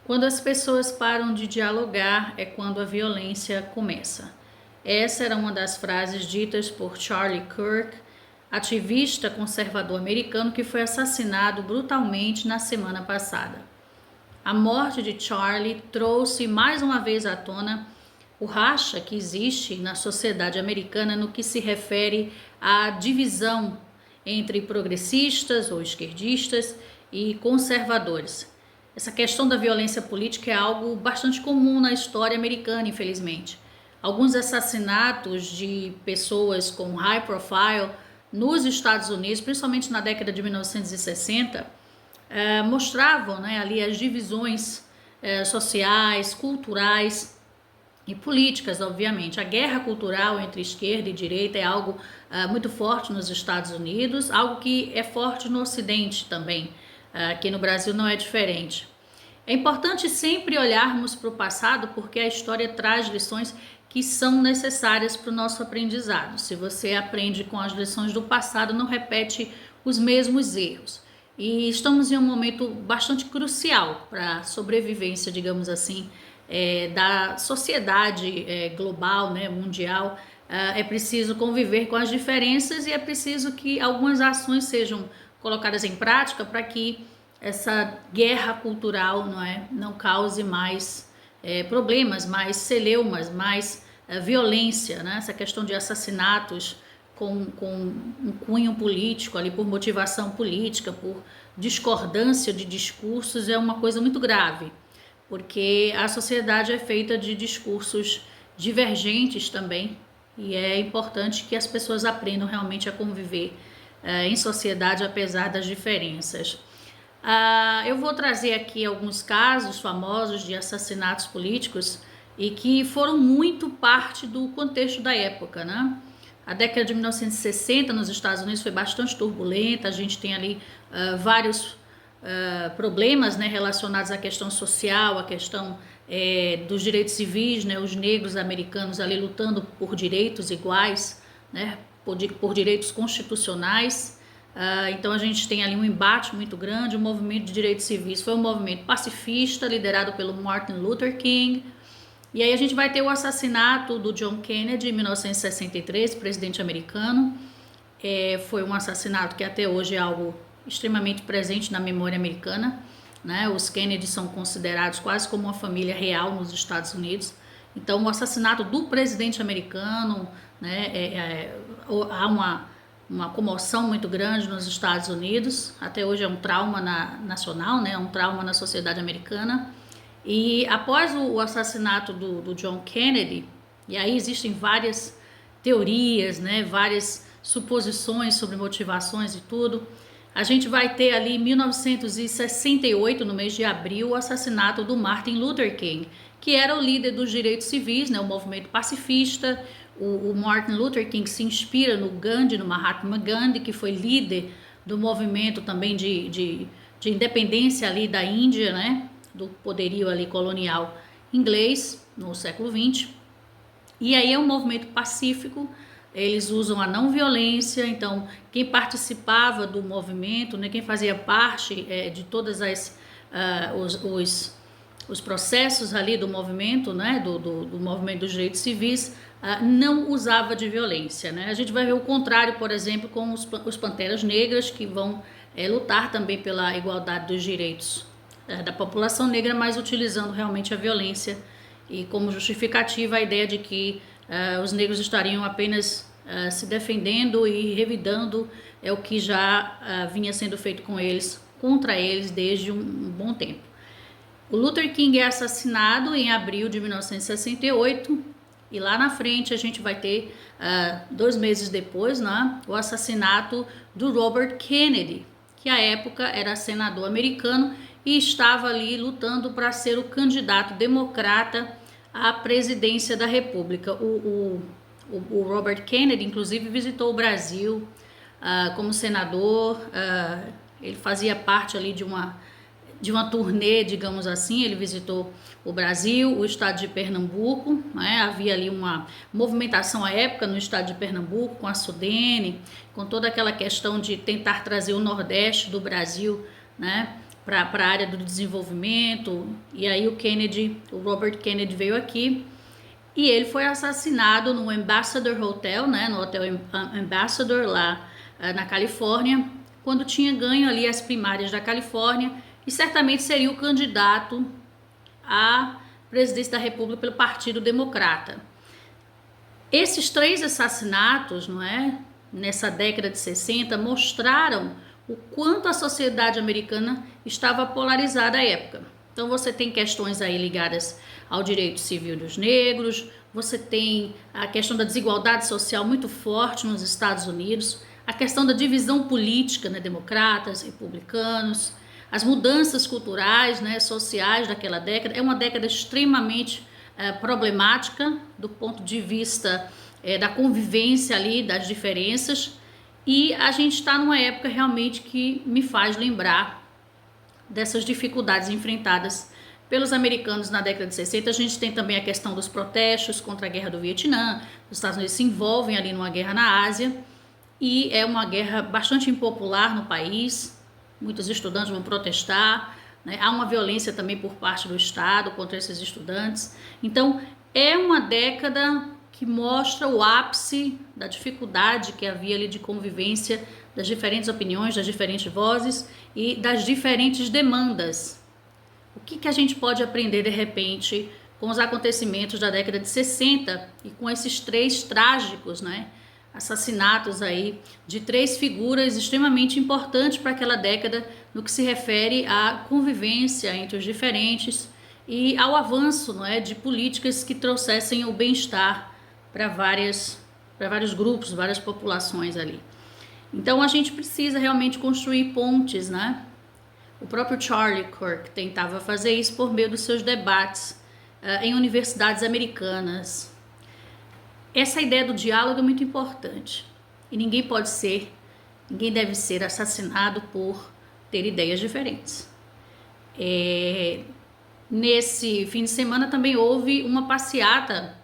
Quando as pessoas param de dialogar é quando a violência começa. Essa era uma das frases ditas por Charlie Kirk, ativista conservador americano que foi assassinado brutalmente na semana passada. A morte de Charlie trouxe mais uma vez à tona o racha que existe na sociedade americana no que se refere à divisão entre progressistas ou esquerdistas e conservadores. Essa questão da violência política é algo bastante comum na história americana, infelizmente. Alguns assassinatos de pessoas com high profile nos Estados Unidos, principalmente na década de 1960, mostravam, né, ali as divisões sociais, culturais e políticas, obviamente. A guerra cultural entre esquerda e direita é algo muito forte nos Estados Unidos, algo que é forte no Ocidente também. Aqui no Brasil não é diferente. É importante sempre olharmos para o passado, porque a história traz lições que são necessárias para o nosso aprendizado. Se você aprende com as lições do passado, não repete os mesmos erros. E estamos em um momento bastante crucial para a sobrevivência, digamos assim, da sociedade global, né, mundial. É preciso conviver com as diferenças e é preciso que algumas ações sejam colocadas em prática para que essa guerra cultural não cause mais problemas, mais celeumas, mais violência, né? Essa questão de assassinatos com um cunho político ali, por motivação política, por discordância de discursos, é uma coisa muito grave, porque a sociedade é feita de discursos divergentes também, e é importante que as pessoas aprendam realmente a conviver em sociedade apesar das diferenças. Eu vou trazer aqui alguns casos famosos de assassinatos políticos e que foram muito parte do contexto da época, né? A década de 1960 nos Estados Unidos foi bastante turbulenta, a gente tem ali vários problemas, né, relacionados à questão social, à questão dos direitos civis, né, os negros americanos ali lutando por direitos iguais, né, por direitos constitucionais. Então a gente tem ali um embate muito grande. O movimento de direitos civis foi um movimento pacifista liderado pelo Martin Luther King. E aí a gente vai ter o assassinato do John Kennedy em 1963, presidente americano. Foi um assassinato que até hoje é algo extremamente presente na memória americana, né? Os Kennedy são considerados quase como uma família real nos Estados Unidos. Então o assassinato do presidente americano, né, há uma comoção muito grande nos Estados Unidos. Até hoje é um trauma nacional, né? Um trauma na sociedade americana. E após o assassinato do John Kennedy, e aí existem várias teorias, né? Várias suposições sobre motivações e tudo, a gente vai ter ali em 1968, no mês de abril, o assassinato do Martin Luther King, que era o líder dos direitos civis, né? O movimento pacifista. O Martin Luther King se inspira no Gandhi, no Mahatma Gandhi, que foi líder do movimento também de independência ali da Índia, né? Do poderio ali colonial inglês no século XX. E aí é um movimento pacífico, eles usam a não violência. Então quem participava do movimento, né, quem fazia parte de todas os processos ali do movimento, né, do movimento dos direitos civis, não usava de violência, né? A gente vai ver o contrário, por exemplo, com os Panteras Negras, que vão lutar também pela igualdade dos direitos da população negra, mas utilizando realmente a violência e como justificativa a ideia de que os negros estariam apenas se defendendo e revidando o que já vinha sendo feito contra eles desde um bom tempo. O Luther King é assassinado em abril de 1968 e lá na frente a gente vai ter, 2 meses depois, né, o assassinato do Robert Kennedy, que à época era senador americano e estava ali lutando para ser o candidato democrata à presidência da República. O Robert Kennedy, inclusive, visitou o Brasil como senador. Ele fazia parte ali de uma turnê, digamos assim. Ele visitou o Brasil, o estado de Pernambuco, né? Havia ali uma movimentação à época no estado de Pernambuco, com a Sudene, com toda aquela questão de tentar trazer o Nordeste do Brasil, né, para a área do desenvolvimento. E aí o Robert Kennedy veio aqui e ele foi assassinado no Ambassador Hotel, né, no Hotel Ambassador lá na Califórnia, quando tinha ganho ali as primárias da Califórnia e certamente seria o candidato à presidência da República pelo Partido Democrata. Esses 3 assassinatos, não é, nessa década de 60, mostraram o quanto a sociedade americana estava polarizada à época. Então você tem questões aí ligadas ao direito civil dos negros, você tem a questão da desigualdade social muito forte nos Estados Unidos, a questão da divisão política, né, democratas, republicanos, as mudanças culturais, né, sociais daquela década. É uma década extremamente problemática do ponto de vista da convivência ali, das diferenças, e a gente está numa época realmente que me faz lembrar dessas dificuldades enfrentadas pelos americanos na década de 60. A gente tem também a questão dos protestos contra a guerra do Vietnã. Os Estados Unidos se envolvem ali numa guerra na Ásia e é uma guerra bastante impopular no país. Muitos estudantes vão protestar, né? Há uma violência também por parte do Estado contra esses estudantes. Então é uma década que mostra o ápice da dificuldade que havia ali de convivência das diferentes opiniões, das diferentes vozes e das diferentes demandas. O que a gente pode aprender de repente com os acontecimentos da década de 60 e com esses 3 trágicos, né, assassinatos aí de 3 figuras extremamente importantes para aquela década no que se refere à convivência entre os diferentes e ao avanço, não é, de políticas que trouxessem o bem-estar para vários grupos, várias populações ali. Então a gente precisa realmente construir pontes, né? O próprio Charlie Kirk tentava fazer isso por meio dos seus debates em universidades americanas. Essa ideia do diálogo é muito importante e ninguém deve ser assassinado por ter ideias diferentes. Nesse fim de semana também houve uma passeata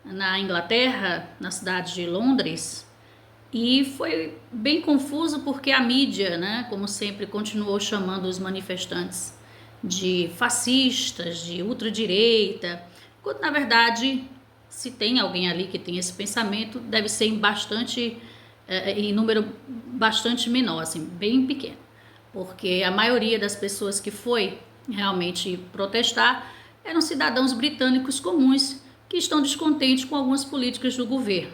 na Inglaterra, na cidade de Londres, e foi bem confuso porque a mídia, né, como sempre, continuou chamando os manifestantes de fascistas, de ultradireita, quando na verdade, se tem alguém ali que tem esse pensamento, deve ser em número bastante menor, assim, bem pequeno, porque a maioria das pessoas que foi realmente protestar eram cidadãos britânicos comuns que estão descontentes com algumas políticas do governo.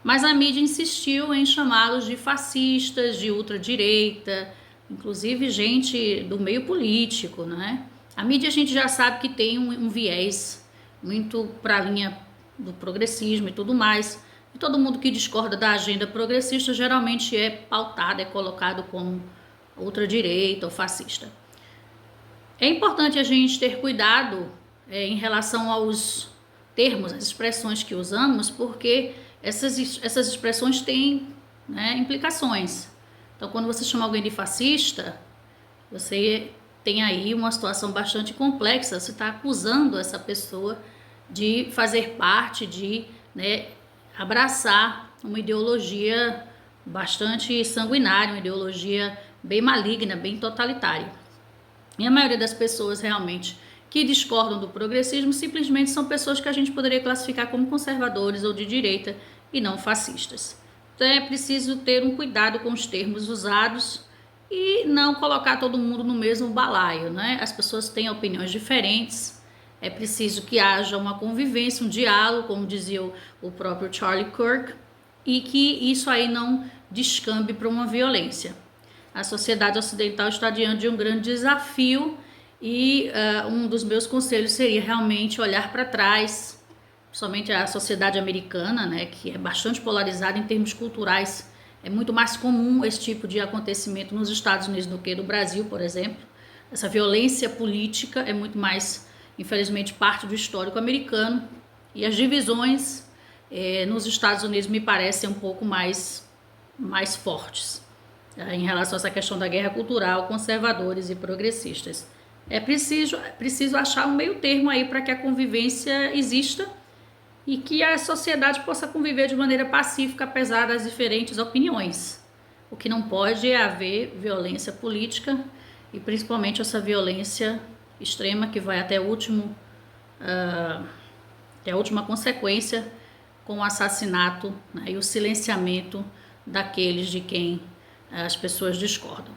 Mas a mídia insistiu em chamá-los de fascistas, de ultradireita, inclusive gente do meio político, né? A mídia a gente já sabe que tem um viés muito para a linha do progressismo e tudo mais. E todo mundo que discorda da agenda progressista geralmente é pautado, é colocado como ultradireita ou fascista. É importante a gente ter cuidado em relação aos termos, as expressões que usamos, porque essas expressões têm, né, implicações. Então, quando você chama alguém de fascista, você tem aí uma situação bastante complexa. Você está acusando essa pessoa de fazer parte, de, né, abraçar uma ideologia bastante sanguinária, uma ideologia bem maligna, bem totalitária. E a maioria das pessoas realmente que discordam do progressismo simplesmente são pessoas que a gente poderia classificar como conservadores ou de direita e não fascistas. Então é preciso ter um cuidado com os termos usados e não colocar todo mundo no mesmo balaio, né? As pessoas têm opiniões diferentes, é preciso que haja uma convivência, um diálogo, como dizia o próprio Charlie Kirk, e que isso aí não descambe para uma violência. A sociedade ocidental está diante de um grande desafio e um dos meus conselhos seria realmente olhar para trás, principalmente a sociedade americana, né, que é bastante polarizada em termos culturais. É muito mais comum esse tipo de acontecimento nos Estados Unidos do que no Brasil, por exemplo. Essa violência política é muito mais, infelizmente, parte do histórico americano, e as divisões nos Estados Unidos me parecem um pouco mais fortes em relação a essa questão da guerra cultural, conservadores e progressistas. É preciso achar um meio termo aí para que a convivência exista e que a sociedade possa conviver de maneira pacífica, apesar das diferentes opiniões. O que não pode é haver violência política e principalmente essa violência extrema que vai até a última consequência, com o assassinato, né, e o silenciamento daqueles de quem as pessoas discordam.